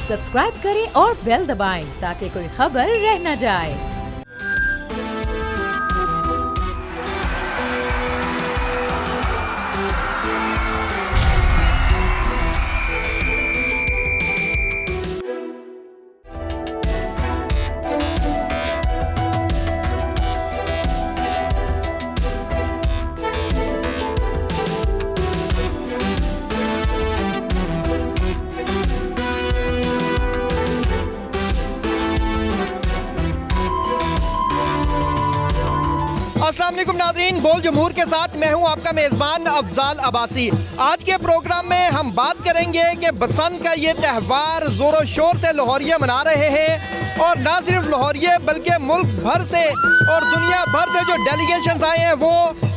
Subscribe करें और bell दबाएं ताकि कोई खबर रह न जाए। अस्सलाम वालेकुम नाज़रीन, बोल जमहूर के साथ मैं हूं आपका मेज़बान अफजाल अब्बासी। आज के प्रोग्राम में हम बात करेंगे कि बसंत का ये त्यौहार ज़ोरों शोर से लाहौरिया मना रहे हैं और ना सिर्फ लाहौरिया बल्कि मुल्क भर से और दुनिया भर से जो डेलीगेशंस आए हैं वो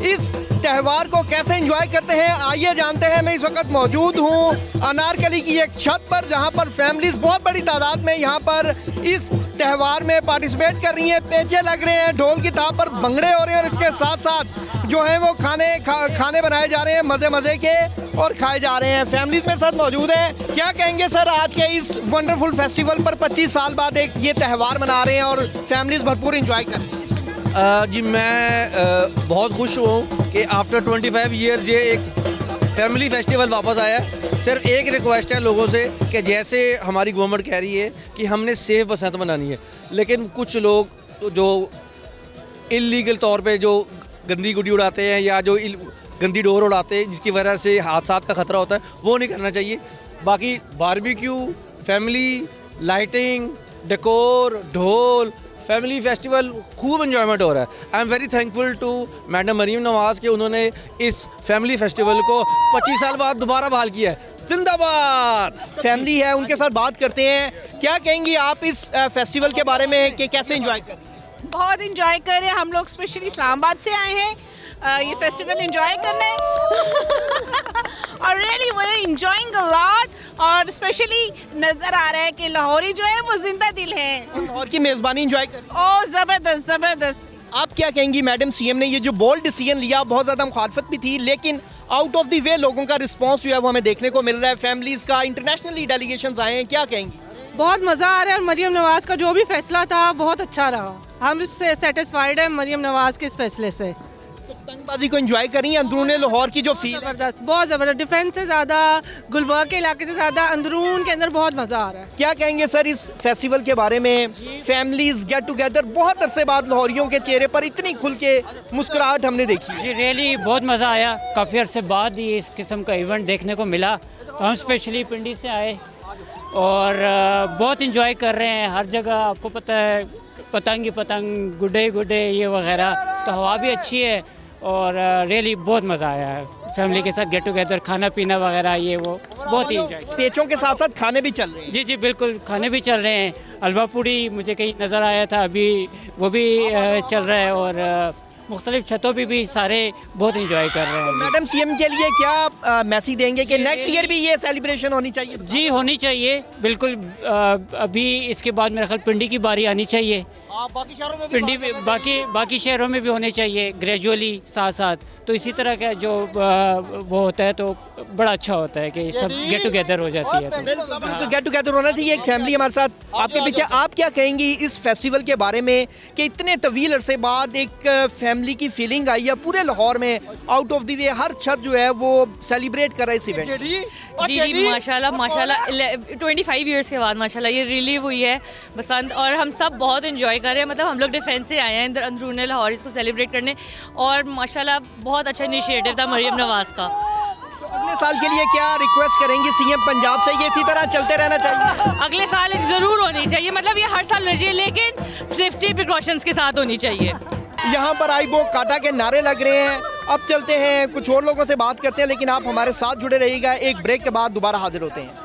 इस त्यौहार को कैसे एंजॉय करते हैं आइए जानते हैं। मैं इस वक्त मौजूद हूँ अनारकली की एक छत पर जहाँ पर फैमिलीज़ बहुत बड़ी तादाद में यहाँ पर इस त्यौहार में पार्टिसिपेट कर रही हैं। पेचे लग रहे हैं, ढोल की ताप पर भंगड़े हो रहे हैं और इसके साथ साथ जो है वो खाने बनाए जा रहे हैं मज़े मज़े के और खाए जा रहे हैं। फैमिलीज़ मेरे साथ मौजूद हैं। क्या कहेंगे सर आज के इस वंडरफुल फेस्टिवल पर 25 साल बाद एक ये त्यौहार मना रहे हैं और फैमिलीज़ भरपूर इंजॉय कर रही हैं? जी मैं बहुत खुश हूँ कि आफ्टर 25 ईयर ये एक फैमिली फेस्टिवल वापस आया है। सिर्फ एक रिक्वेस्ट है लोगों से कि जैसे हमारी गवर्नमेंट कह रही है कि हमने सेफ बसंत मनानी है, लेकिन कुछ लोग जो इलीगल तौर पे जो गंदी गुड़ी उड़ाते हैं या जो गंदी डोर उड़ाते हैं जिसकी वजह से हादसात का ख़तरा होता है वो नहीं करना चाहिए। बाकी बारबेक्यू, फैमिली, लाइटिंग, डेकोर, ढोल, फैमिली फेस्टिवल खूब एंजॉयमेंट हो रहा है। I am very thankful to madam Maryam Nawaz के उन्होंने इस फैमिली फेस्टिवल को 25 साल बाद दोबारा बहाल किया है। जिंदाबाद। फैमिली है उनके साथ बात करते हैं। क्या कहेंगी आप इस फेस्टिवल के बारे में कि कैसे एंजॉय कर रहे हैं? बहुत इंजॉय कर रहे हैं। हम लोग स्पेशली इस्लामाबाद से आए हैं ये फेस्टिवल एंजॉय करने और really we are enjoying a lot और स्पेशली नज़र आ रहा है कि लाहौरी जो है वो जिंदा दिल है और की मेज़बानी एंजॉय कर। ओह ज़बरदस्त ज़बरदस्त। आप क्या कहेंगी मैडम, सीएम ने ये जो बोल्ड डिसीजन लिया बहुत ज़्यादा मुखालफत भी थी लेकिन आउट ऑफ द वे लोगों का रिस्पांस जो है वो हमें देखने को मिल रहा है। फैमिलीज़ का इंटरनेशनली डेलीगेशंस आए हैं, क्या कहेंगी? बहुत मज़ा आ रहा है और मरीम नवाज़ का जो भी फैसला था बहुत अच्छा रहा। हम इससे सेटिस्फाइड हैं मरीम नवाज़ के इस फैसले से। तो पतंगबाजी को एंजॉय करी अंदरून लाहौर की जो फील ज़बरदस्त, बहुत ज़बरदस्त। डिफेंस से ज़्यादा, गुलबर्ग के इलाके से ज़्यादा अंदरून के अंदर बहुत मज़ा आ रहा है। क्या कहेंगे सर इस फेस्टिवल के बारे में? फैमिलीज गेट टुगेदर, बहुत अरसे बाद लाहौरियों के चेहरे पर इतनी खुल के मुस्कुराहट हमने देखी। जी रियली बहुत मज़ा आया। काफ़ी अरसे बाद ये इस किस्म का इवेंट देखने को मिला तो हम स्पेशली पिंडी से आए और बहुत इंजॉय कर रहे हैं। हर जगह आपको पता है पतंग ही पतंग, गुड्डे गुड्डे ये वगैरह, तो हवा भी अच्छी है और रियली बहुत मज़ा आया है। फैमिली के साथ गेट टुगेदर, खाना पीना वगैरह ये वो बहुत ही इंजॉय। पेचों के साथ साथ खाने भी चल रहे हैं? जी जी बिल्कुल, खाने भी चल रहे हैं। हलवा पूड़ी मुझे कहीं नज़र आया था अभी, वो भी चल रहा है और मुख्तलिफ छतों पे भी सारे बहुत इंजॉय कर रहे हैं। मैडम सीएम के लिए क्या मैसेज देंगे कि नेक्स्ट ईयर भी ये सेलिब्रेशन होनी चाहिए? जी होनी चाहिए बिल्कुल। अभी इसके बाद मेरा ख्याल पिंडी की बारी आनी चाहिए। बाकी शहरों में पिंडी बाकी शहरों में भी होने चाहिए ग्रेजुअली साथ साथ। तो इसी तरह का जो वो होता है तो बड़ा अच्छा होता है कि सब गेट टुगेदर हो जाती है। तो गेट टुगेदर होना चाहिए, एक फैमिली हमारे साथ आपके पीछे। आप क्या कहेंगी इस फेस्टिवल के बारे में कि इतने तवील अरसे बाद एक फैमिली की फीलिंग आई है पूरे लाहौर में, आउट ऑफ द वे हर छत जो है वो सेलिब्रेट कर रहा है इस इवेंट? जी माशाल्लाह माशाल्लाह 25 इयर्स के बाद माशाल्लाह ये रिलीव हुई है बसंत और हम सब बहुत इंजॉय कर रहे हैं। मतलब हम लोग डिफेंस से आए हैं अंदरून लाहौर इसको सेलिब्रेट करने और माशाल्लाह बहुत अच्छा इनिशिएटिव था मरीम नवाज़ का। तो अगले साल के लिए क्या रिक्वेस्ट करेंगी सीएम पंजाब से? ये इसी तरह चलते रहना चाहिए? अगले साल ज़रूर होनी चाहिए, मतलब ये हर साल होनी चाहिए लेकिन सेफ्टी प्रिकॉशंस के साथ होनी चाहिए। यहाँ पर आई बो काटा के नारे लग रहे हैं। अब चलते हैं कुछ और लोगों से बात करते हैं, लेकिन आप हमारे साथ जुड़े रहिएगा। एक ब्रेक के बाद दोबारा हाजिर होते हैं।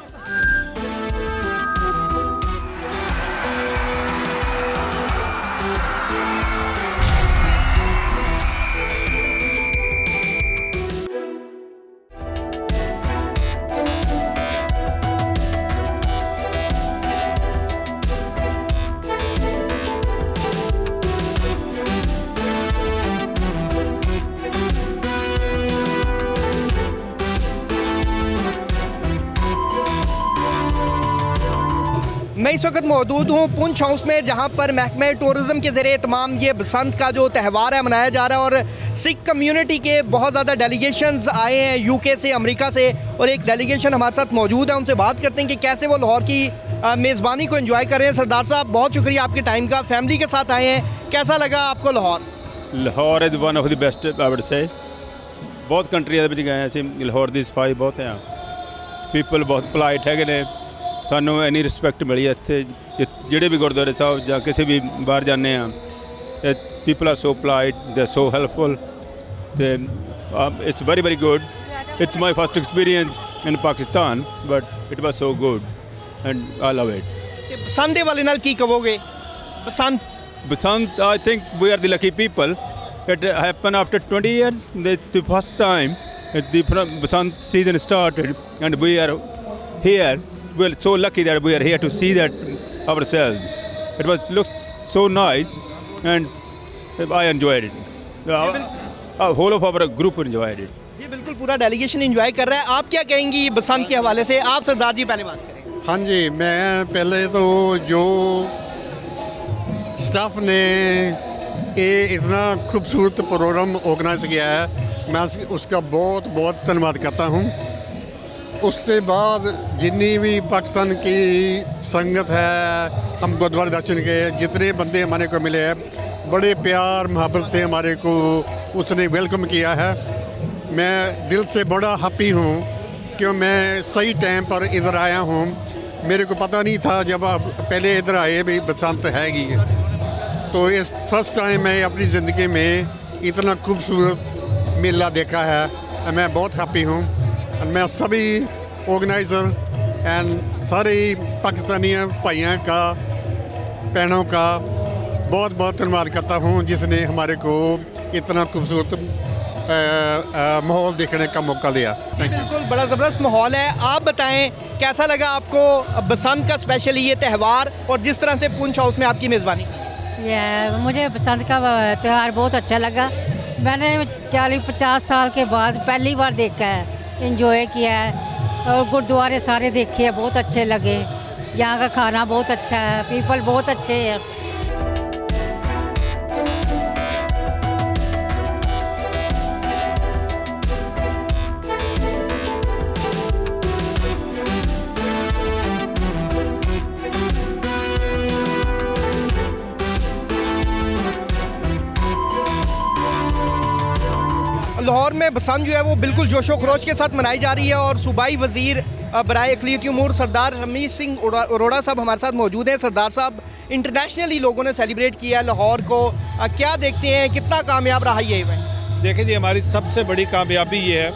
मैं इस वक्त मौजूद हूँ पुंछ हाउस में, जहाँ पर महकमे टूरिज़म के ज़रिए तमाम ये बसंत का जो त्यौहार है मनाया जा रहा है। और सिख कम्युनिटी के बहुत ज़्यादा डेलीगेशंस आए हैं यूके से, अमेरिका से, और एक डेलीगेशन हमारे साथ मौजूद है। उनसे बात करते हैं कि कैसे वो लाहौर की मेज़बानी को एंजॉय कर रहे हैं। सरदार साहब, बहुत शुक्रिया आपके टाइम का, फैमिली के साथ आए हैं, कैसा लगा आपको Lahore? Lahore is one of the best I would say. बहुत ਕੰਟਰੀਆਂ ਦੇ ਵਿੱਚ ਗਏ ਅਸੀਂ, ਲਾਹੌਰ ਦੀ ਸਫਾਈ ਬਹੁਤ ਹੈ, ਪੀਪਲ ਬਹੁਤ ਪੋਲਾਈਟ ਹੈਗੇ ਨੇ, ਸਾਨੂੰ ਇੰਨੀ ਰਿਸਪੈਕਟ ਮਿਲੀ ਹੈ ਇੱਥੇ। ਜਿਹੜੇ ਵੀ ਗੁਰਦੁਆਰੇ ਸਾਹਿਬ ਜਾਂ ਕਿਸੇ ਵੀ ਬਾਹਰ ਜਾਂਦੇ ਆ, people are so polite, they are so helpful, ਤੇ it's very very good. It's my first experience in Pakistan, but it was so good and I love it. ਤੇ ਬਸੰਤ ਦੇ ਵਾਲੇ ਨਾਲ ਕੀ ਕਹੋਗੇ? Basant, I think we are the lucky people. It happened after 20 years. The first time the Basant season started, and we are here. We are so lucky that we are here to see that ourselves. It looks so nice, and I enjoyed it. Whole of our group enjoyed it. जी बिल्कुल, पूरा delegation enjoy कर रहा है। आप क्या कहेंगी बसंत के हवाले से? आप सरदार जी पहले बात करें। हाँ जी, मैं पहले तो जो स्टाफ ने ये इतना खूबसूरत प्रोग्राम ऑर्गेनाइज किया है, मैं उसका बहुत बहुत धन्यवाद करता हूँ। उससे बाद जितनी भी पाकिस्तान की संगत है, हम गुरुद्वारा दर्शन के जितने बंदे हमारे को मिले हैं, बड़े प्यार मोहब्बत से हमारे को उसने वेलकम किया है। मैं दिल से बड़ा हैप्पी हूँ कि मैं सही टाइम पर इधर आया हूँ। मेरे को पता नहीं था जब आप पहले इधर आए भी बसंत हैगी, तो इस फर्स्ट टाइम मैं अपनी ज़िंदगी में इतना खूबसूरत मेला देखा है। मैं बहुत हैप्पी हूँ। मैं सभी ऑर्गेनाइज़र एंड सारे पाकिस्तानी भाइयों का, बहनों का बहुत बहुत धन्यवाद करता हूँ, जिसने हमारे को इतना खूबसूरत माहौल देखने का मौका दिया। Thank you. बिल्कुल, बड़ा ज़बरदस्त माहौल है। आप बताएं कैसा लगा आपको बसंत का स्पेशली ये त्यौहार, और जिस तरह से पुंछ हाउस में आपकी मेज़बानी? मुझे बसंत का त्यौहार बहुत अच्छा लगा। मैंने 40-50 साल के बाद पहली बार देखा है, एंजॉय किया है, और गुरुद्वारे सारे देखे हैं, बहुत अच्छे लगे। यहाँ का खाना बहुत अच्छा है, पीपल बहुत अच्छे हैं। लाहौर में बसंत जो है वो बिल्कुल जोशो खरोश के साथ मनाई जा रही है, और सूबाई वज़ीर बराए अक़लियती उमूर सरदार रमीज़ सिंह अरोड़ा साहब हमारे साथ मौजूद हैं। सरदार साहब, इंटरनेशनली लोगों ने सेलिब्रेट किया है लाहौर को, क्या देखते हैं, कितना कामयाब रहा ये इवेंट? देखिए जी, हमारी सबसे बड़ी कामयाबी ये है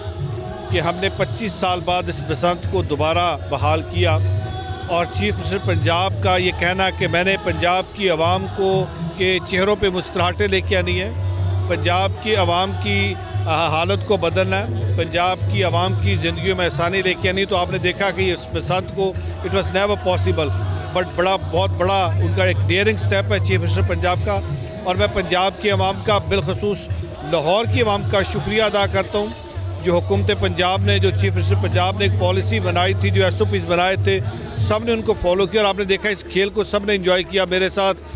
कि हमने 25 साल बाद इस बसंत को दोबारा बहाल किया, और चीफ मिनिस्टर पंजाब का ये कहना कि मैंने पंजाब की आवाम को के चेहरों पे मुस्कुराहटें लेके आनी है, पंजाब की आवाम की हालत को बदलना है, पंजाब की आवाम की ज़िंदगी में आसानी लेके आनी। तो आपने देखा कि इस बसंत को it was never possible, but बहुत बड़ा उनका एक डेयरिंग स्टेप है चीफ मिनिस्टर पंजाब का। और मैं पंजाब की आवाम का, बिलखसूस लाहौर की आवाम का शुक्रिया अदा करता हूँ, जो हुकूमत पंजाब ने, जो चीफ मिनिस्टर पंजाब ने एक पॉलिसी बनाई थी, जो SOPs बनाए थे, सब ने उनको फॉलो किया। और आपने देखा इस खेल को सब ने इंजॉय किया। मेरे साथ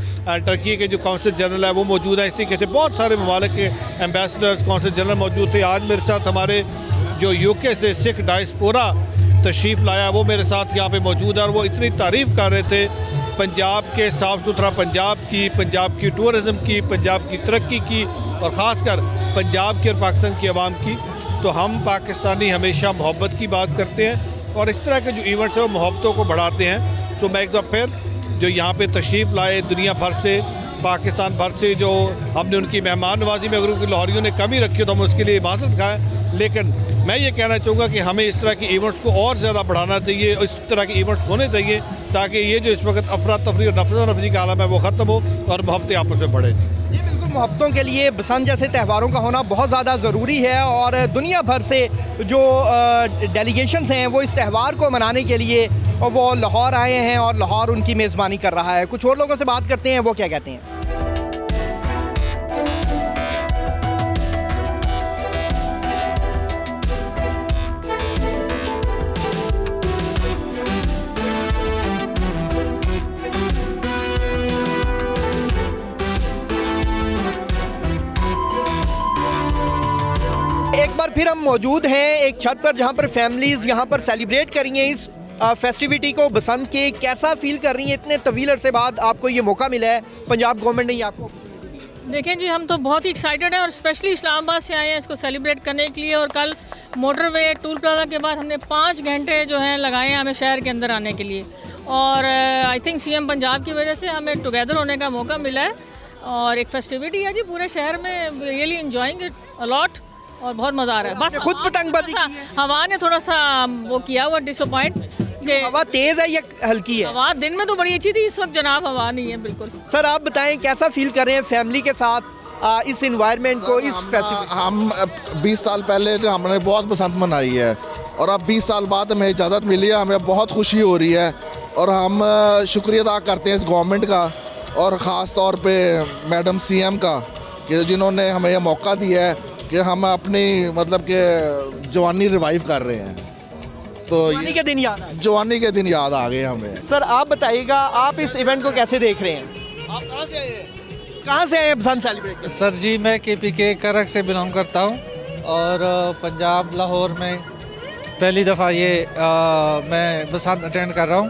टर्की के जो कौंसल जनरल है वो मौजूद है, इस तरीके से बहुत सारे ममालिक के एम्बेसडर्स, कौंसल जनरल मौजूद थे। आज मेरे साथ हमारे जो UK से सिख डायस्पोरा तशरीफ़ लाया, वो मेरे साथ यहाँ पे मौजूद है, और वो इतनी तारीफ़ कर रहे थे पंजाब के साफ़ सुथरा पंजाब की टूरिज़म की, पंजाब की तरक्की की, और ख़ासकर पंजाब की और पाकिस्तान की आवाम की। तो हम पाकिस्तानी हमेशा मोहब्बत की बात करते हैं, और इस तरह के जो इवेंट्स हैं वो मोहब्बतों को बढ़ाते हैं। सो मैं एक दफ़ा फिर जो यहाँ पे तशरीफ़ लाए दुनिया भर से, पाकिस्तान भर से, जो हमने उनकी मेहमान नवाजी में अगर उनकी लाहौरियों ने कमी रखी तो हम उसके लिए इबादत खाएँ। लेकिन मैं ये कहना चाहूँगा कि हमें इस तरह के इवेंट्स को और ज़्यादा बढ़ाना चाहिए, इस तरह के इवेंट्स होने चाहिए, ताकि ये जो इस वक्त अफरा तफरी और नफरत नफरी का आलम है वो ख़त्म हो और मोहब्बतें आपस में बढ़े। जी बिल्कुल, मोहब्बतों के लिए बसंत जैसे त्यौहारों का होना बहुत ज़्यादा ज़रूरी है, और दुनिया भर से जो डेलीगेशंस हैं वो इस त्यौहार को मनाने के लिए वो लाहौर आए हैं, और लाहौर उनकी मेज़बानी कर रहा है। कुछ और लोगों से बात करते हैं, वो क्या कहते हैं। फिर हम मौजूद हैं एक छत पर जहाँ पर फैमिलीज़ यहाँ पर सेलिब्रेट कर रही हैं इस फेस्टिविटी को बसंत के। कैसा फील कर रही हैं इतने तवील अरसे बाद आपको ये मौका मिला है, पंजाब गवर्नमेंट ने ये आपको? देखें जी, हम तो बहुत ही एक्साइटेड हैं और स्पेशली इस्लामाबाद से आए हैं इसको सेलिब्रेट करने के लिए। और कल मोटरवे टूल प्लाजा के बाद हमने 5 घंटे जो हैं लगाए हैं हमें शहर के अंदर आने के लिए। और आई थिंक सीएम पंजाब की वजह से हमें टुगेदर होने का मौका मिला है और एक फेस्टिविटी है जी पूरे शहर में। रियली एंजॉइंग इट अलॉट और बहुत मज़ा आ रहा है। बस खुद पतंगबाजी हवा ने थोड़ा सा वो किया हुआ डिसअपॉइंट। हवा तेज़ है या हल्की है? हवा दिन में तो बड़ी अच्छी थी, इस वक्त जनाब हवा नहीं है बिल्कुल। सर आप बताएं कैसा फील कर रहे हैं फैमिली के साथ इस इन्वायरमेंट को, इस फेस्टिवल? हम 20 साल पहले हमने बहुत बसंत मनाई है और अब 20 साल बाद हमें इजाज़त मिली है, हमें बहुत खुशी हो रही है और हम शुक्रिया अदा करते हैं इस गवर्नमेंट का और ख़ास तौर पे मैडम सीएम का कि जिन्होंने हमें यह मौका दिया है कि हम अपनी मतलब कि जवानी रिवाइव कर रहे हैं। तो जवानी के दिन याद जवानी के दिन याद आ गए हमें। सर आप बताइएगा आप इस इवेंट को कैसे देख रहे हैं? आप कहाँ से आए हैं? कहाँ से आए हैं बसंत सेलिब्रेट? सर जी मैं KPK करक से बिलोंग करता हूँ और पंजाब लाहौर में पहली दफ़ा ये मैं बसंत अटेंड कर रहा हूँ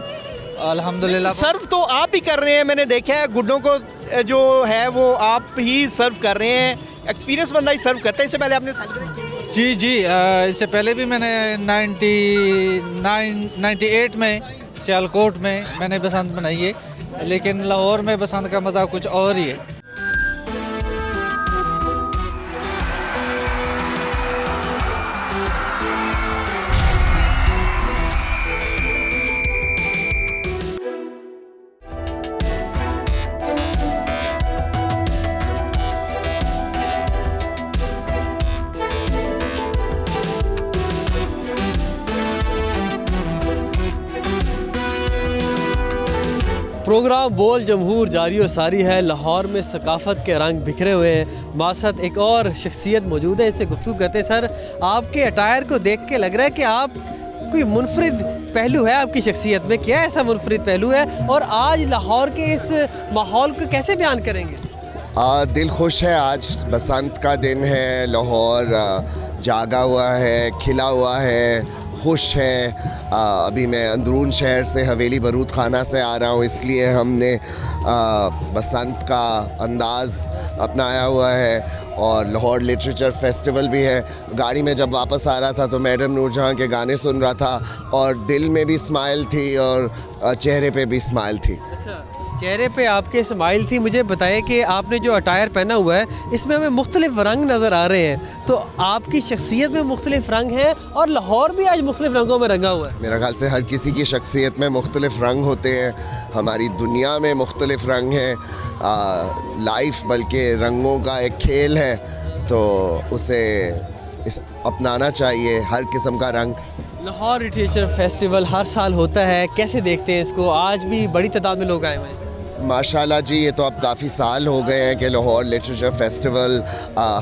अल्हम्दुलिल्लाह। सर्व तो आप ही कर रहे हैं, मैंने देखा है गुड्डों को जो है वो आप ही सर्व कर रहे हैं। एक्सपीरियंस बंदा ही सर्व करता है। इससे पहले आपने सेलिब्रेट किया? जी इससे पहले भी मैंने 98 में सियालकोट में मैंने बसंत मनाई है, लेकिन लाहौर में बसंत का मज़ा कुछ और ही है। प्रोग्राम बोल जमहूर जारी और सारी है। लाहौर में सकाफ़त के रंग बिखरे हुए हैं। मासत एक और शख्सियत मौजूद है, इससे गुफ्तगू करते हैं। सर आपके अटायर को देख के लग रहा है कि आप कोई मुनफरिद पहलू है आपकी शख्सियत में। क्या ऐसा मुनफरिद पहलू है और आज लाहौर के इस माहौल को कैसे बयान करेंगे? दिल खुश है, आज बसंत का दिन है, लाहौर जागा हुआ है, खिला हुआ है, खुश है। अभी मैं अंदरून शहर से हवेली बरूद खाना से आ रहा हूँ, इसलिए हमने बसंत का अंदाज़ अपनाया हुआ है और लाहौर लिटरेचर फेस्टिवल भी है। गाड़ी में जब वापस आ रहा था तो मैडम नूरजहां के गाने सुन रहा था और दिल में भी स्माइल थी और चेहरे पे भी स्माइल थी। चेहरे पे आपके स्माइल थी। मुझे बताइए कि आपने जो अटायर पहना हुआ है इसमें हमें मुख्तलिफ रंग नज़र आ रहे हैं, तो आपकी शख्सियत में मुख्तलिफ रंग हैं और लाहौर भी आज मुख्तलिफ रंगों में रंगा हुआ है। मेरा ख्याल से हर किसी की शख्सियत में मुख्तलिफ रंग होते हैं, हमारी दुनिया में मुख्तलिफ रंग हैं। लाइफ बल्कि रंगों का एक खेल है, तो उसे अपनाना चाहिए, हर किस्म का रंग। लाहौर लिटरेचर फेस्टिवल हर साल होता है, कैसे देखते हैं इसको? आज भी बड़ी तादाद में लोग आए हुए हैं। माशाल्लाह जी, ये तो अब काफ़ी साल हो गए हैं कि लाहौर लिटरेचर फेस्टिवल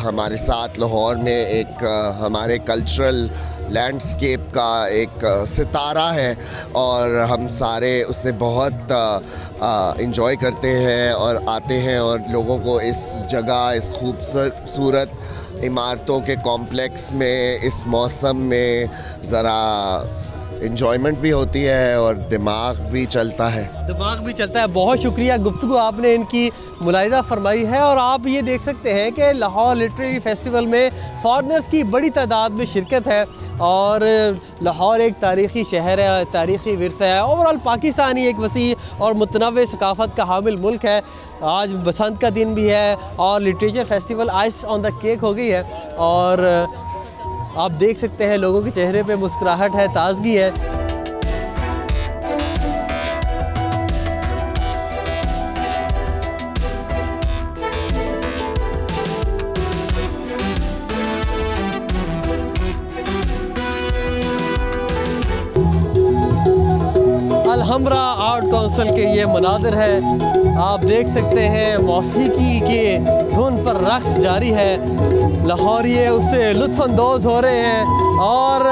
हमारे साथ लाहौर में एक हमारे कल्चरल लैंडस्केप का एक सितारा है और हम सारे उससे बहुत इंजॉय करते हैं और आते हैं और लोगों को इस जगह, इस खूबसूरत इमारतों के कॉम्प्लेक्स में, इस मौसम में ज़रा इंजॉयमेंट भी होती है और दिमाग भी चलता है। बहुत शुक्रिया, गुफ्तगू आपने इनकी मुलाहिजा फरमाई है। और आप ये देख सकते हैं कि लाहौर लिटरेरी फेस्टिवल में फॉरेनर्स की बड़ी तादाद में शिरकत है और लाहौर एक तारीख़ी शहर है, तारीख़ी विरसा है। ओवरऑल पाकिस्तान ही एक वसी और मुतनव्वे सकाफ़त का हामिल मुल्क है। आज बसंत का दिन भी है और literature festival ice on the cake हो गई है और आप देख सकते हैं लोगों के चेहरे पे मुस्कुराहट है, ताजगी है। अलहमरा आर्ट काउंसिल के ये मनाज़िर है, आप देख सकते हैं मौसीकी के धुन पर रक़्स जारी है। लाहौरिये उससे लुत्फ़अंदोज़ हो रहे हैं और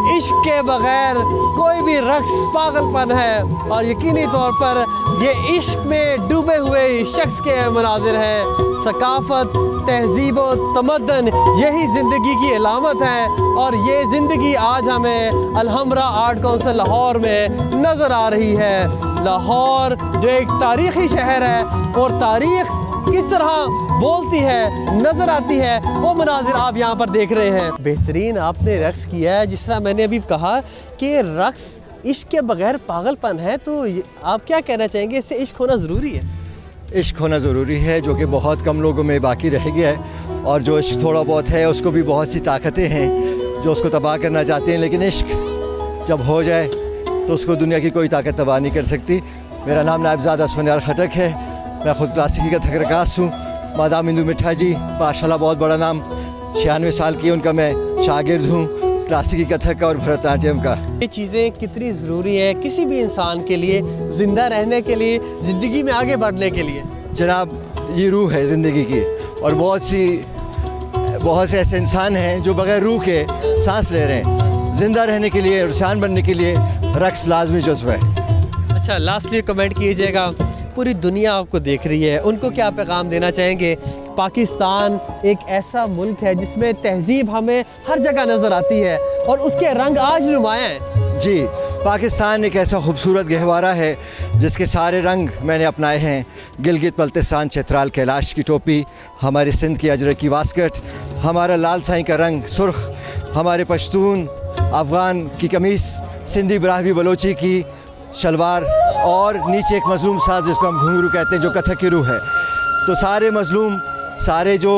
इश्क के बगैर कोई भी रक्स पागलपन है, और यकीनी तौर पर ये इश्क में डूबे हुए शख्स के मनाजिर हैं। सकाफ़त, तहज़ीब व तमद्दन यही ज़िंदगी की अलामत है, और ये ज़िंदगी आज हमें अलहम्रा आर्ट काउंसिल लाहौर में नज़र आ रही है। लाहौर जो एक तारीख़ी शहर है, और तारीख़ किस तरह बोलती है, नज़र आती है, वो मनाजिर आप यहाँ पर देख रहे हैं। बेहतरीन आपने रक्स किया है। जिस तरह मैंने अभी कहा कि रक्स इश्क के बगैर पागलपन है, तो आप क्या कहना चाहेंगे, इससे इश्क होना ज़रूरी है? इश्क होना ज़रूरी है, जो कि बहुत कम लोगों में बाकी रह गया है, और जो इश्क थोड़ा बहुत है उसको भी बहुत सी ताकतें हैं जो उसको तबाह करना चाहते हैं, लेकिन इश्क जब हो जाए तो उसको दुनिया की कोई ताकत तबाह नहीं कर सकती। मेरा नाम नायबजादा असफानियार खटक है, मैं ख़ुद क्लासिकी का कथक रकास हूँ। मादाम इंदू मिठा जी माशाल्लाह बहुत बड़ा नाम, 96 साल की उनका मैं शागिर्द हूँ क्लासिकी कथक का और भरतनाट्यम का। ये चीज़ें कितनी ज़रूरी है किसी भी इंसान के लिए, ज़िंदा रहने के लिए, ज़िंदगी में आगे बढ़ने के लिए। जनाब, ये रूह है ज़िंदगी की, और बहुत से ऐसे इंसान हैं जो बग़ैर रूह के सांस ले रहे हैं। ज़िंदा रहने के लिए, इंसान बनने के लिए रक्स लाजमी जुज़्व है। अच्छा, लास्टली कमेंट कीजिएगा, पूरी दुनिया आपको देख रही है, उनको क्या पैगाम देना चाहेंगे? पाकिस्तान एक ऐसा मुल्क है जिसमें तहज़ीब हमें हर जगह नज़र आती है, और उसके रंग आज नुमायाँ हैं। जी, पाकिस्तान एक ऐसा खूबसूरत गहवारा है जिसके सारे रंग मैंने अपनाए हैं। गिलगित बल्तिस्तान चित्राल कैलाश की टोपी, हमारी सिंध की अजरक की वास्कट, हमारा लाल साईं का रंग सुर्ख, हमारे पश्तून अफ़गान की कमीज़, सिंधी ब्राह्वी बलोची की शलवार, और नीचे एक मज़लूम साज जिसको हम घुंघरू कहते हैं, जो कथक की रूह है। तो सारे मज़लूम, सारे जो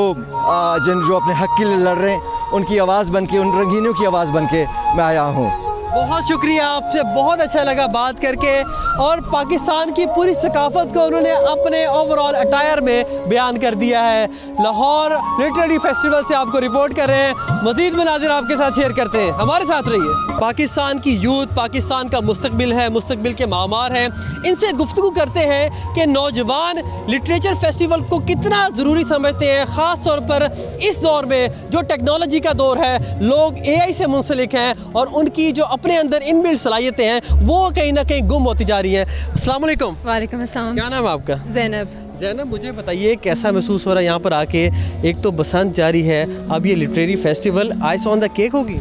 अपने हक़ के लिए लड़ रहे हैं, उनकी आवाज़ बन के, उन रंगीनों की आवाज़ बन के मैं आया हूँ। बहुत शुक्रिया, आपसे बहुत अच्छा लगा बात करके, और पाकिस्तान की पूरी सकाफ़त को उन्होंने अपने ओवरऑल अटायर में बयान कर दिया है। लाहौर लिटरेरी फेस्टिवल से आपको रिपोर्ट कर रहे हैं, मज़ीद मनाज़िर आपके साथ शेयर करते हैं, हमारे साथ रहिए। पाकिस्तान की यूथ पाकिस्तान का मुस्तकबिल है, मुस्तकबिल के मामार हैं, इनसे गुफ्तगू करते हैं कि नौजवान लिटरेचर फेस्टिवल को कितना ज़रूरी समझते हैं, ख़ास तौर पर इस दौर में जो टेक्नोलॉजी का दौर है, लोग AI से मुंसलिक हैं, और उनकी जो अपने अंदर इनबिल्ट सलाहियतें हैं वो कहीं ना कहीं गुम होती जा रही हैं। अस्सलाम वालेकुम। वालेकुम अस्सलाम। क्या नाम है आपका? ज़ैनब, मुझे बताइए कैसा महसूस हो रहा है यहाँ पर आके? एक तो बसंत जारी है, अब ये literary festival ice on the cake होगी?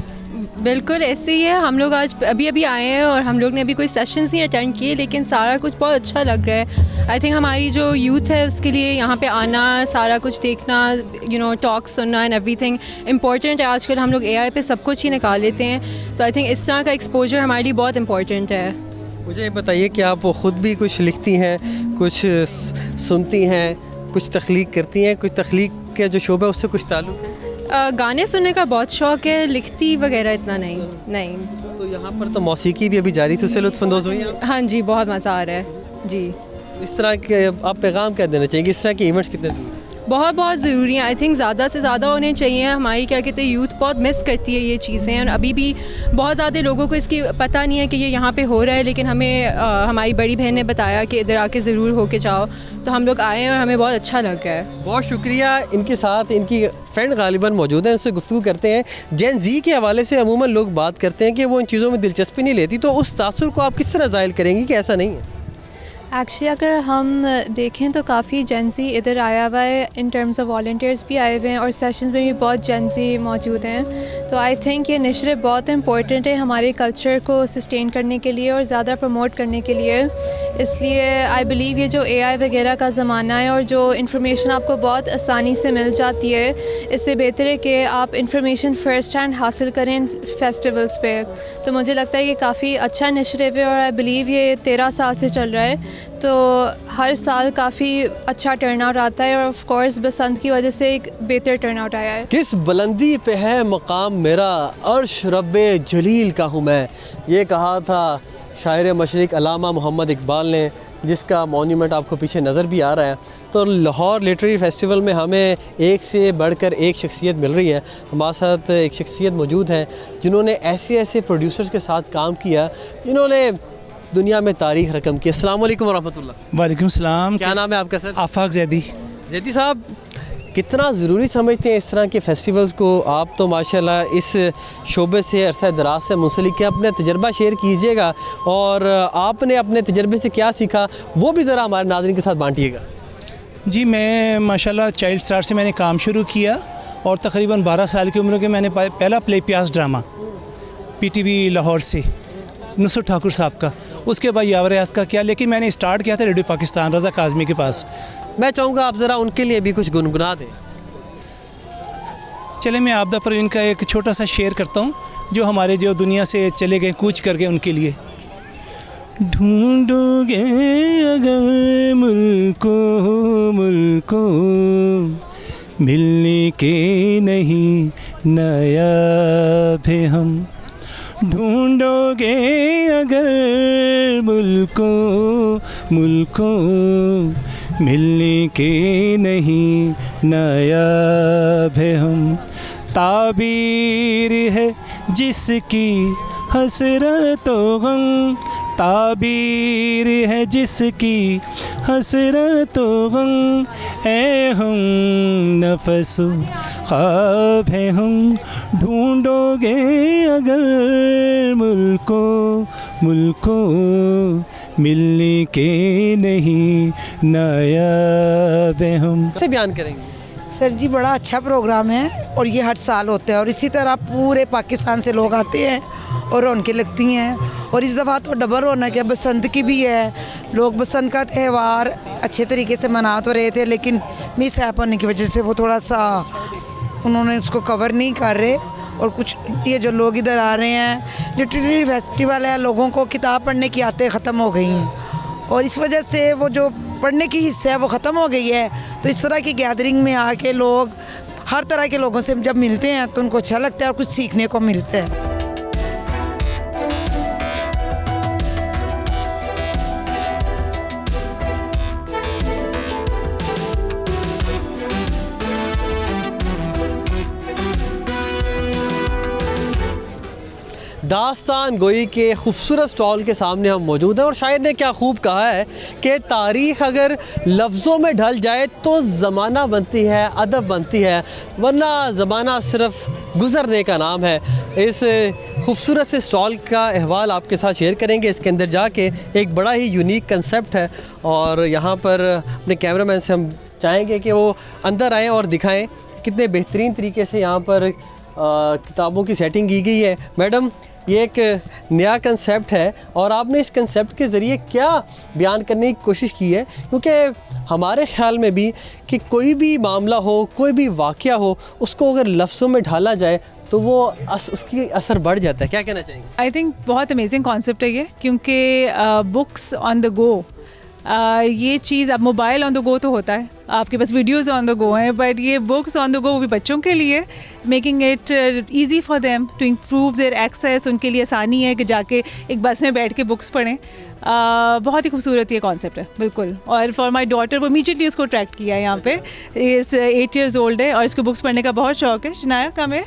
बिल्कुल ऐसे ही है। हम लोग आज अभी आए हैं, और हम लोग ने अभी कोई सेशंस नहीं अटेंड किए, लेकिन सारा कुछ बहुत अच्छा लग रहा है। आई थिंक हमारी जो यूथ है उसके लिए यहाँ पे आना, सारा कुछ देखना, टॉक सुनना एंड एवरीथिंग इम्पॉर्टेंट है। आजकल हम लोग AI पे सब कुछ ही निकाल लेते हैं, तो आई थिंक इस तरह का एक्सपोजर हमारे लिए बहुत इम्पॉर्टेंट है। मुझे बताइए कि आप ख़ुद भी कुछ लिखती हैं, कुछ सुनती हैं, कुछ तख्लीक करती हैं, कुछ तख्लीक के जो शोबा है उससे कुछ ताल्लुक़ है? गाने सुनने का बहुत शौक़ है, लिखती वगैरह इतना नहीं। तो यहाँ पर तो मौसीकी भी अभी जारी, तो उससे लुत्फ़अंदोज़ हुई हैं? हाँ जी, बहुत मज़ा आ रहा है जी। इस तरह के आप पैगाम क्या देना चाहेंगे? इस तरह के इवेंट्स कितने ज़रूरी हैं? बहुत ज़रूरी है। आई थिंक ज़्यादा से ज़्यादा होने चाहिए। हमारी क्या कहते हैं, यूथ बहुत मिस करती है ये चीज़ें, और अभी भी बहुत ज़्यादा लोगों को इसकी पता नहीं है कि ये यहाँ पे हो रहा है, लेकिन हमें हमारी बड़ी बहन ने बताया कि इधर आके ज़रूर होके जाओ, तो हम लोग आए और हमें बहुत अच्छा लग रहा है। बहुत शुक्रिया। इनके साथ इनकी फ्रेंड गालिबन मौजूद हैं, उससे गुफ्तगू करते हैं। जेन ज़ी के हवाले से अमूमन लोग बात करते हैं कि वो इन चीज़ों में दिलचस्पी नहीं लेती, तो उस तासुर को आप किस तरह ज़ाहिर करेंगी कि ऐसा नहीं है? एक्चुअली अगर हम देखें तो काफ़ी जेंसी इधर आया हुआ है, इन टर्म्स ऑफ वॉल्टियर्स भी आए हुए हैं, और सेशंस में भी बहुत जेंसी मौजूद हैं। तो आई थिंक ये नशर बहुत इंपॉर्टेंट है हमारे कल्चर को सस्टेन करने के लिए और ज़्यादा प्रमोट करने के लिए। इसलिए आई बिलीव ये जो AI वगैरह का ज़माना है, और जो इन्फॉर्मेशन आपको बहुत आसानी से मिल जाती है, इससे बेहतर है कि आप इन्फॉर्मेशन फ़र्स्ट हैंड हासिल करें फेस्टिवल्स पे। तो मुझे लगता है कि काफ़ी अच्छा इनिशिएटिव है, और आई बिलीव ये 13 साल से चल रहा है, तो हर साल काफ़ी अच्छा टर्नआउट आता है, और ऑफ कोर्स बसंत की वजह से एक बेहतर टर्नआउट आया है। किस बुलंदी पे है मकाम मेरा, अर्श रब्बे जलील का हूँ मैं, ये कहा था शायर मशरिक अल्लामा मोहम्मद इकबाल ने, जिसका मॉन्यूमेंट आपको पीछे नज़र भी आ रहा है। तो लाहौर लिटरेरी फेस्टिवल में हमें एक से बढ़कर एक शख्सियत मिल रही है। हमारे साथ एक शख्सियत मौजूद है जिन्होंने ऐसे ऐसे प्रोड्यूसर्स के साथ काम किया जिन्होंने दुनिया में तारीख रकम की। अस्सलाम वालेकुम वरहमतुल्लाह। वालेकुम सलाम। क्या नाम है आपका सर? आफाक जैदी। जैदी साहब, कितना ज़रूरी समझते हैं इस तरह के फेस्टिवल्स को? आप तो माशाल्लाह इस शोबे से अरसा दराज से मुंसलिक हैं, अपना तजर्बा शेयर कीजिएगा और आपने अपने तजर्बे से क्या सीखा वो भी ज़रा हमारे नाज़रीन के साथ बांटिएगा। जी, मैं माशाल्लाह चाइल्ड स्टार से मैंने काम शुरू किया और तकरीबन 12 साल की उम्र के मैंने पहला प्ले प्यास ड्रामा PTV लाहौर से नुसरत ठाकुर साहब का, उसके बाद यावर यास का किया, लेकिन मैंने स्टार्ट किया था रेडियो पाकिस्तान रज़ा काज़मी के पास। मैं चाहूँगा आप ज़रा उनके लिए भी कुछ गुनगुना दें। चले मैं आपदा परवीन का एक छोटा सा शेर करता हूँ जो हमारे जो दुनिया से चले गए कूच करके उनके लिए। ढूंढोगे अगर मुल्को मिलने के नहीं नायाब है हम, ढूंढोगे अगर मुल्को मिलने के नहीं नायाब है हम। ताबीर है जिसकी हसरतों गम, ताबीर है जिसकी हसरतों गम, ए हम नफसो ख्वाब है हम, ढूंढोगे अगर मुल्को मिलने के नहीं नायाब है हम। कैसे बयान करेंगे? सर जी, बड़ा अच्छा प्रोग्राम है और ये हर साल होता है और इसी तरह पूरे पाकिस्तान से लोग आते हैं और रौनकें लगती हैं। और इस दफ़ा तो डबल रौनक है, बसंत की भी है। लोग बसंत का त्यौहार अच्छे तरीके से मना तो रहे थे, लेकिन मिस ऐप होने की वजह से वो थोड़ा सा उन्होंने उसको कवर नहीं कर रहे। और कुछ ये जो लोग इधर आ रहे हैं, लिटरेरी फेस्टिवल है, लोगों को किताब पढ़ने की आदतें ख़त्म हो गई हैं और इस वजह से वो जो पढ़ने की हिस्सा है वो ख़त्म हो गई है। तो इस तरह की गैदरिंग में आके लोग हर तरह के लोगों से जब मिलते हैं तो उनको अच्छा लगता है और कुछ सीखने को मिलता है। दास्तान गोई के खूबसूरत स्टॉल के सामने हम मौजूद हैं और शायर ने क्या खूब कहा है कि तारीख़ अगर लफ्ज़ों में ढल जाए तो ज़माना बनती है, अदब बनती है, वरना ज़माना सिर्फ़ गुज़रने का नाम है। इस खूबसूरत से स्टॉल का अहवाल आपके साथ शेयर करेंगे। इसके अंदर जाके एक बड़ा ही यूनिक कंसेप्ट है और यहाँ पर अपने कैमरामैन से हम चाहेंगे कि वो अंदर आएँ और दिखाएँ कितने बेहतरीन तरीके से यहाँ पर किताबों की सेटिंग की गई है। मैडम, ये एक नया कंसेप्ट है और आपने इस कंसेप्ट के ज़रिए क्या बयान करने की कोशिश की है? क्योंकि हमारे ख़्याल में भी कि कोई भी मामला हो, कोई भी वाक़या हो, उसको अगर लफ्ज़ों में ढाला जाए तो वो उसकी असर बढ़ जाता है। क्या कहना चाहिए? आई थिंक बहुत अमेजिंग कॉन्सेप्ट है ये, क्योंकि बुक्स ऑन द गो, ये चीज़ अब मोबाइल ऑन द गो तो होता है, आपके पास वीडियोस ऑन द गो हैं, बट ये बुक्स ऑन द गो वो भी बच्चों के लिए, making it easy for them to improve their access. उनके लिए आसानी है कि जाके एक बस में बैठ के बुक्स पढ़ें। बहुत ही खूबसूरत ये कॉन्सेप्ट है, बिल्कुल। और फॉर माई डॉटर, वो इमीडिएटली उसको अट्रैक्ट किया है यहाँ पे। इस 8 years old है और इसको बुक्स पढ़ने का बहुत शौक है। शनाया कम है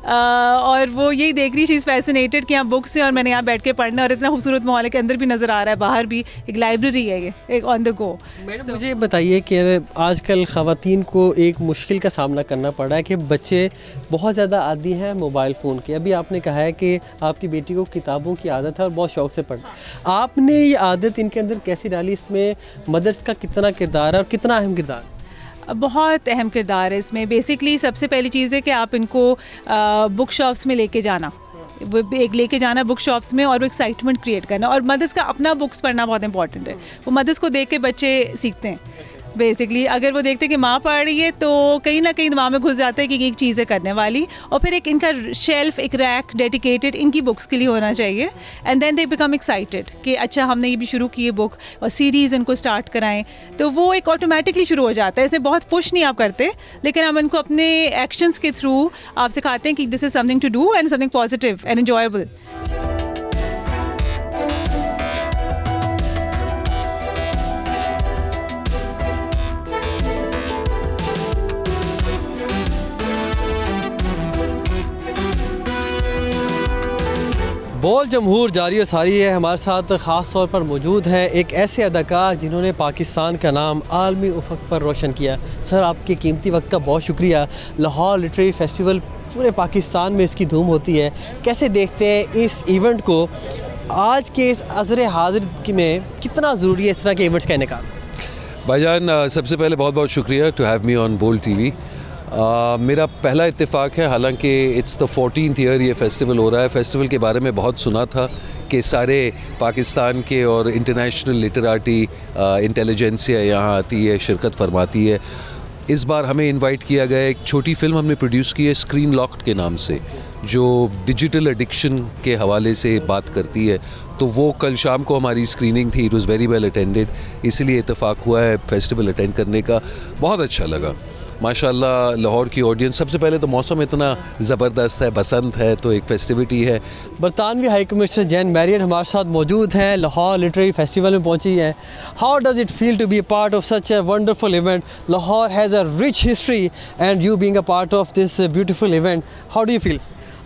और वो यही देख रही, शी इज़ फैसिनेटेड कि यहाँ बुक्स हैं और मैंने यहाँ बैठ के पढ़ना, और इतना खूबसूरत माहौल के अंदर भी नज़र आ रहा है, बाहर भी एक लाइब्रेरी है, ये एक ऑन द गो। मैडम, मुझे बताइए कि आजकल ख़वातीन को एक मुश्किल का सामना करना पड़ रहा है कि बच्चे बहुत ज़्यादा आदी हैं मोबाइल फ़ोन के। अभी आपने कहा है कि आपकी बेटी को किताबों की आदत है और बहुत शौक़ से पढ़ना। आपने ये आदत इनके अंदर कैसी डाली? इसमें मदर्स का कितना किरदार है और कितना अहम किरदार? बहुत अहम किरदार है इसमें। बेसिकली सबसे पहली चीज़ है कि आप इनको बुक शॉप्स में लेके जाना, एक लेके जाना बुक शॉप्स में और वो एक्साइटमेंट क्रिएट करना। और मदर्स का अपना बुक्स पढ़ना बहुत इंपॉर्टेंट है। वो मदर्स को देख के बच्चे सीखते हैं। बेसिकली अगर वो देखते हैं कि माँ पढ़ रही है तो कहीं ना कहीं दिमाग में घुस जाता है कि एक चीज़ है करने वाली। और फिर एक इनका शेल्फ, एक रैक डेडिकेटेड इनकी बुक्स के लिए होना चाहिए। And then they become excited कि अच्छा हमने ये भी शुरू की है बुक, और सीरीज़ इनको स्टार्ट कराएं, तो वो एक ऑटोमेटिकली शुरू हो जाता है। इसमें बहुत पुश नहीं आप करते, लेकिन हम इनको अपने एक्शंस के थ्रू आप सिखाते हैं कि this is something to do and something positive and enjoyable. बोल जमहूर जारी और सारी है। हमारे साथ ख़ास तौर पर मौजूद हैं एक ऐसे अदाकार जिन्होंने पाकिस्तान का नाम आलमी उफ़क़ पर रोशन किया। सर, आपके कीमती वक्त का बहुत शुक्रिया। लाहौर लिटरेरी फेस्टिवल पूरे पाकिस्तान में इसकी धूम होती है, कैसे देखते हैं इस इवेंट को? आज के इस अज़र हाज़िर में कितना ज़रूरी है इस तरह के इवेंट्स का इनेकाल? भाईजान, सबसे पहले बहुत बहुत शुक्रिया टू हैव मी ऑन बोल टीवी। मेरा पहला इत्तेफाक है, हालांकि इट्स द 14th ईयर ये फेस्टिवल हो रहा है। फेस्टिवल के बारे में बहुत सुना था कि सारे पाकिस्तान के और इंटरनेशनल लिटरेटी इंटेलिजेंसिया यहाँ आती है, शिरकत फरमाती है। इस बार हमें इनवाइट किया गया, एक छोटी फिल्म हमने प्रोड्यूस की है स्क्रीन लॉक्ड के नाम से, जो डिजिटल एडिक्शन के हवाले से बात करती है। तो वो कल शाम को हमारी स्क्रीनिंग थी, it was very well attended, इसलिए इत्तेफाक हुआ है फेस्टिवल अटेंड करने का। बहुत अच्छा लगा माशाल्लाह। लाहौर की ऑडियंस, सबसे पहले तो मौसम इतना ज़बरदस्त है, बसंत है तो एक फेस्टिविटी है। बरतानवी हाई कमिश्नर जैन मैरियट हमारे साथ मौजूद हैं, लाहौर लिटरेरी फेस्टिवल में पहुंची हैं। How does it feel to be a part of such a wonderful event? Lahore has a rich history and you being a part of this beautiful event, how do you feel?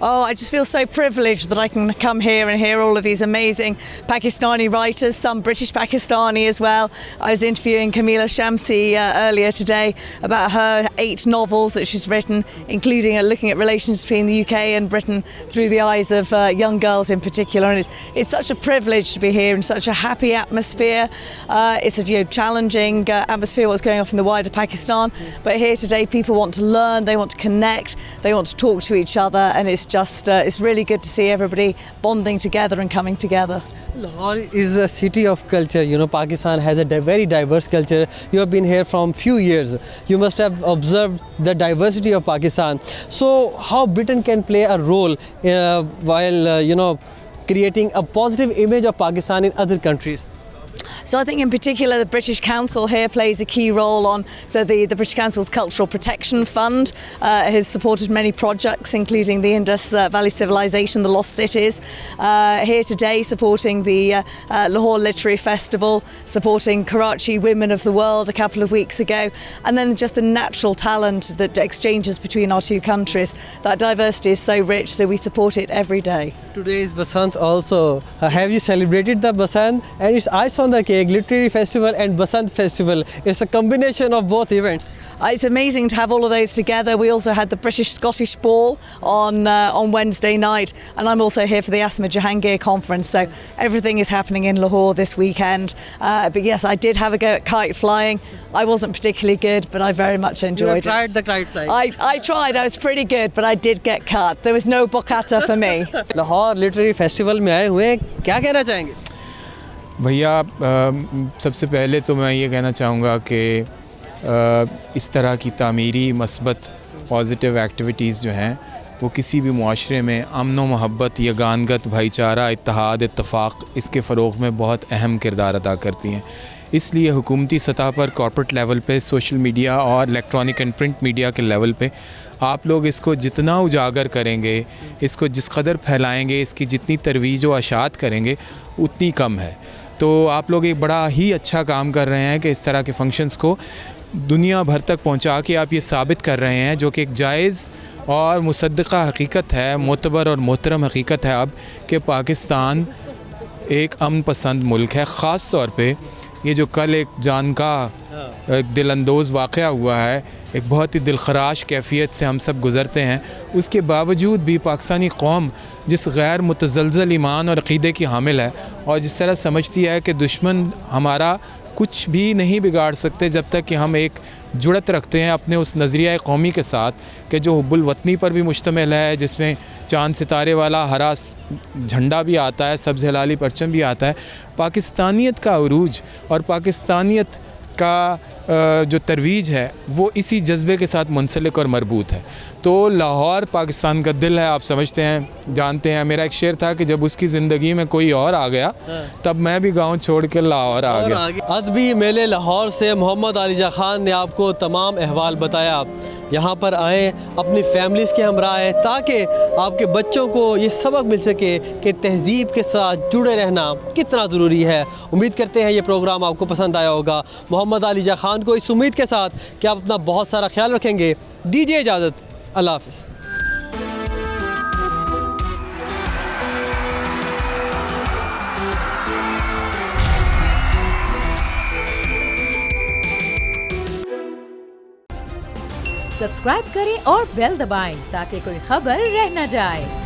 Oh, I just feel so privileged that I can come here and hear all of these amazing Pakistani writers, some British Pakistani as well. I was interviewing Kamila Shamsi earlier today about her 8 novels that she's written, including looking at relations between the UK and Britain through the eyes of young girls in particular. And it's such a privilege to be here in such a happy atmosphere. It's a challenging atmosphere, what's going on in the wider Pakistan. But here today, people want to learn, they want to connect, they want to talk to each other, and it's really good to see everybody bonding together and coming together. Lahore is a city of culture. You know, Pakistan has a very diverse culture. You have been here from few years. You must have observed the diversity of Pakistan. So how Britain can play a role while creating a positive image of Pakistan in other countries? So I think in particular the British Council here plays a key role the British Council's Cultural Protection Fund has supported many projects including the Indus Valley Civilization, the Lost Cities, here today supporting the Lahore Literary Festival, supporting Karachi Women of the World a couple of weeks ago, and then just the natural talent that exchanges between our two countries. That diversity is so rich, so we support it every day. Today is Basant also. Have you celebrated the Basant? And it's ice on the cake, Literary Festival and Basant Festival. It's a combination of both events. It's amazing to have all of those together. We also had the British-Scottish Ball on Wednesday night, and I'm also here for the Asma Jahangir conference, so everything is happening in Lahore this weekend. But yes, I did have a go at kite flying. I wasn't particularly good, but I very much enjoyed it. You tried the kite flying? I tried. I was pretty good, but I did get cut. There was no bocata for me. Lahore literary festival में आए हुए हैं, क्या कहना चाहेंगे? भैया, सबसे पहले तो मैं ये कहना चाहूँगा कि इस तरह की तामीरी मस्बत पॉजिटिव एक्टिविटीज़ जो हैं वो किसी भी मुआशरे में अमन व मोहब्बत, यगानगत, भाईचारा, इत्तेहाद, इत्तफ़ाक़, इसके फ़रोग़ में बहुत अहम किरदार अदा करती हैं। इसलिए हुकूमती सतह पर, कॉर्पोरेट लेवल पे, सोशल मीडिया और इलेक्ट्रॉनिक एंड प्रिंट मीडिया के लेवल पे आप लोग इसको जितना उजागर करेंगे, इसको जिस कदर फैलाएंगे, इसकी जितनी तरवीज व अशात करेंगे उतनी कम है। तो आप लोग एक बड़ा ही अच्छा काम कर रहे हैं कि इस तरह के फंक्शंस को दुनिया भर तक पहुंचा के आप ये साबित कर रहे हैं, जो कि एक जायज़ और मुसद्दक़ा हकीकत है, मोतबर और मोहतरम हकीकत है अब, कि पाकिस्तान एक अमन पसंद मुल्क है। ख़ास तौर पे ये जो कल एक जान का एक दिलअंदोज़ वाक़या हुआ है, एक बहुत ही दिलखराश कैफियत से हम सब गुज़रते हैं, उसके बावजूद भी पाकिस्तानी कौम जिस गैर मुतज़लज़ल ईमान और अक़ीदे की हामिल है और जिस तरह समझती है कि दुश्मन हमारा कुछ भी नहीं बिगाड़ सकते जब तक कि हम एक जुड़त रखते हैं अपने उस नज़रिया कौमी के साथ कि जो हुब्बुल वतनी पर भी मुश्तमिल है, जिसमें चांद सितारे वाला हरा झंडा भी आता है, सब्ज़ हिलाली परचम भी आता है। पाकिस्तानियत का उरूज और पाकिस्तानियत का जो तरवीज है वो इसी जज्बे के साथ मुंसलिक और मरबूत है। तो लाहौर पाकिस्तान का दिल है, आप समझते हैं, जानते हैं। मेरा एक शेर था कि जब उसकी ज़िंदगी में कोई और आ गया तब मैं भी गांव छोड़ के लाहौर आ गया। अदबी मेले लाहौर से मोहम्मद आलिजा खान ने आपको तमाम अहवाल बताया। यहाँ पर आएँ, अपनी फैमिलीज़ के हमरा आएँ, ताकि आपके बच्चों को ये सबक मिल सके कि तहज़ीब के साथ जुड़े रहना कितना ज़रूरी है। उम्मीद करते हैं ये प्रोग्राम आपको पसंद आया होगा। मोहम्मद आलिजा खान को इस उम्मीद के साथ कि आप अपना बहुत सारा ख्याल रखेंगे, दीजिए इजाज़त। अल्लाह हाफ़िज़। सब्सक्राइब करें और बेल दबाएं ताकि कोई खबर रह न जाए।